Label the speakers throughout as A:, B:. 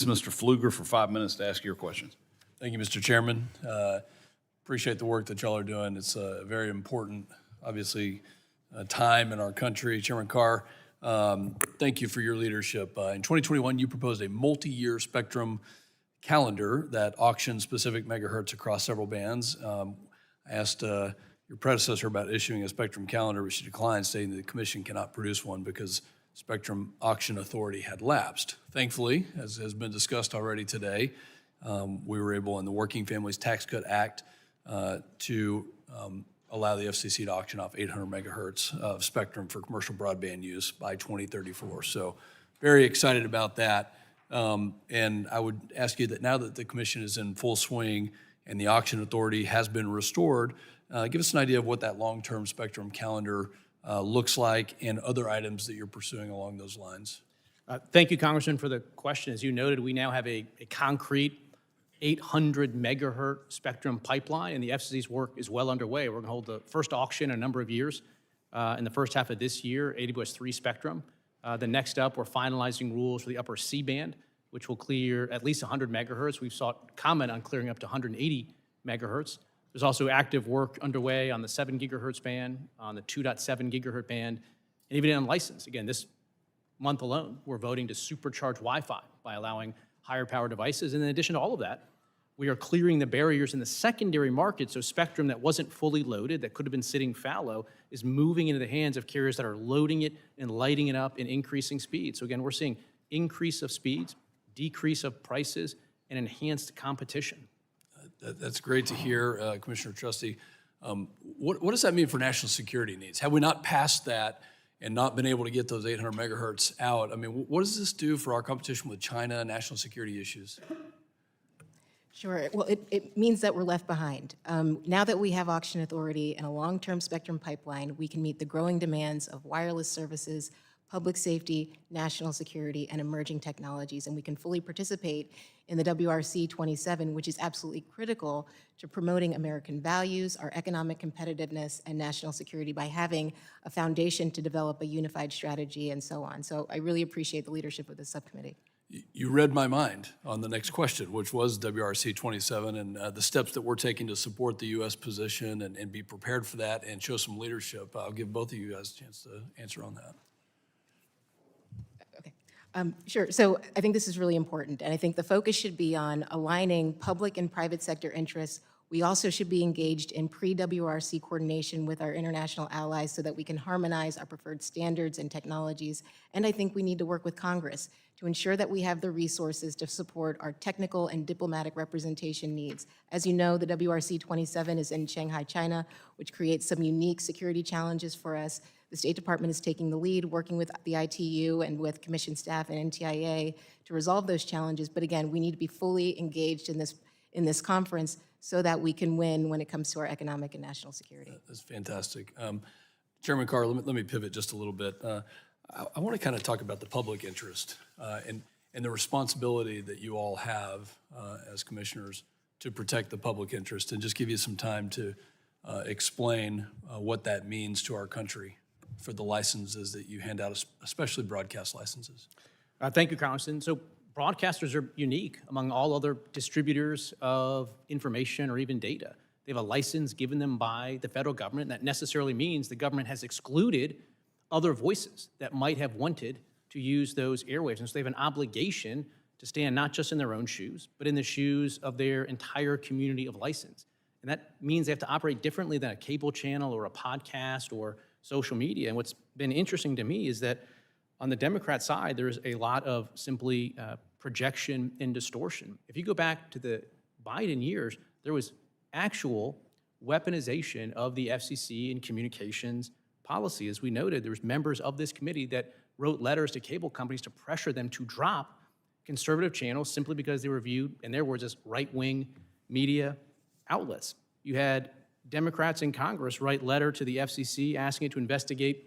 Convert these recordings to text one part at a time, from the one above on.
A: Mr. Pfluger for 5 minutes to ask your questions.
B: Thank you, Mr. Chairman. Appreciate the work that y'all are doing. It's a very important, obviously, time in our country. Chairman Carr, thank you for your leadership. In 2021, you proposed a multi-year spectrum calendar that auctions specific megahertz across several bands. I asked your predecessor about issuing a spectrum calendar, which she declined, stating that the commission cannot produce one because Spectrum Auction Authority had lapsed. Thankfully, as has been discussed already today, we were able in the Working Families Tax Cut Act to allow the FCC to auction off 800 megahertz of spectrum for commercial broadband use by 2034. So very excited about that. And I would ask you that now that the commission is in full swing and the auction authority has been restored, give us an idea of what that long-term spectrum calendar looks like and other items that you're pursuing along those lines.
C: Thank you, Congressman, for the question. As you noted, we now have a concrete 800 megahertz spectrum pipeline, and the FCC's work is well underway. We're going to hold the first auction in a number of years. In the first half of this year, AWS-3 spectrum. The next up, we're finalizing rules for the upper C-band, which will clear at least 100 megahertz. We've sought comment on clearing up to 180 megahertz. There's also active work underway on the 7 gigahertz band, on the 2.7 gigahertz band, and even on license. Again, this month alone, we're voting to supercharge Wi-Fi by allowing higher power devices. And in addition to all of that, we are clearing the barriers in the secondary market, so spectrum that wasn't fully loaded, that could have been sitting fallow, is moving into the hands of carriers that are loading it and lighting it up and increasing speed. So again, we're seeing increase of speeds, decrease of prices, and enhanced competition.
B: That's great to hear, Commissioner Trusty. What does that mean for national security needs? Have we not passed that and not been able to get those 800 megahertz out? I mean, what does this do for our competition with China and national security issues?
D: Sure. Well, it means that we're left behind. Now that we have auction authority and a long-term spectrum pipeline, we can meet the growing demands of wireless services, public safety, national security, and emerging technologies, and we can fully participate in the WRC 27, which is absolutely critical to promoting American values, our economic competitiveness, and national security by having a foundation to develop a unified strategy and so on. So I really appreciate the leadership of the subcommittee.
B: You read my mind on the next question, which was WRC 27 and the steps that we're taking to support the U.S. position and be prepared for that and show some leadership. I'll give both of you guys a chance to answer on that.
D: Sure. So I think this is really important, and I think the focus should be on aligning public and private sector interests. We also should be engaged in pre-WRC coordination with our international allies so that we can harmonize our preferred standards and technologies. And I think we need to work with Congress to ensure that we have the resources to support our technical and diplomatic representation needs. As you know, the WRC 27 is in Shanghai, China, which creates some unique security challenges for us. The State Department is taking the lead, working with the ITU and with Commission staff and NTIA to resolve those challenges. But again, we need to be fully engaged in this conference so that we can win when it comes to our economic and national security.
B: That's fantastic. Chairman Carr, let me pivot just a little bit. I want to kind of talk about the public interest and the responsibility that you all have as commissioners to protect the public interest, and just give you some time to explain what that means to our country for the licenses that you hand out, especially broadcast licenses.
C: Thank you, Congressman. So broadcasters are unique among all other distributors of information or even data. They have a license given them by the federal government. That necessarily means the government has excluded other voices that might have wanted to use those airwaves. And so they have an obligation to stand not just in their own shoes, but in the shoes of their entire community of license. And that means they have to operate differently than a cable channel or a podcast or social media. And what's been interesting to me is that on the Democrat side, there's a lot of simply projection and distortion. If you go back to the Biden years, there was actual weaponization of the FCC and communications policy. As we noted, there was members of this committee that wrote letters to cable companies to pressure them to drop conservative channels simply because they were viewed, in their words, as right-wing media outlets. You had Democrats in Congress write letter to the FCC asking it to investigate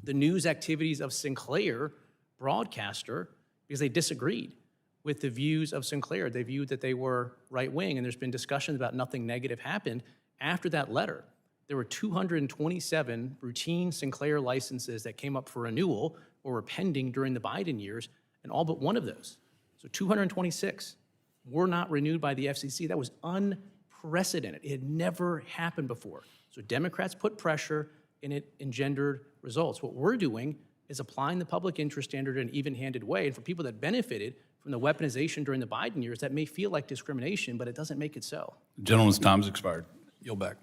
C: the news activities of Sinclair broadcaster because they disagreed with the views of Sinclair. They viewed that they were right-wing, and there's been discussions about nothing negative happened. After that letter, there were 227 routine Sinclair licenses that came up for renewal or were pending during the Biden years, and all but one of those So 226 were not renewed by the FCC. That was unprecedented. It had never happened before. So Democrats put pressure, and it engendered results. What we're doing is applying the public interest standard in an even-handed way. And for people that benefited from the weaponization during the Biden years, that may feel like discrimination, but it doesn't make it so.
A: Gentleman's time's expired.
B: Yield back.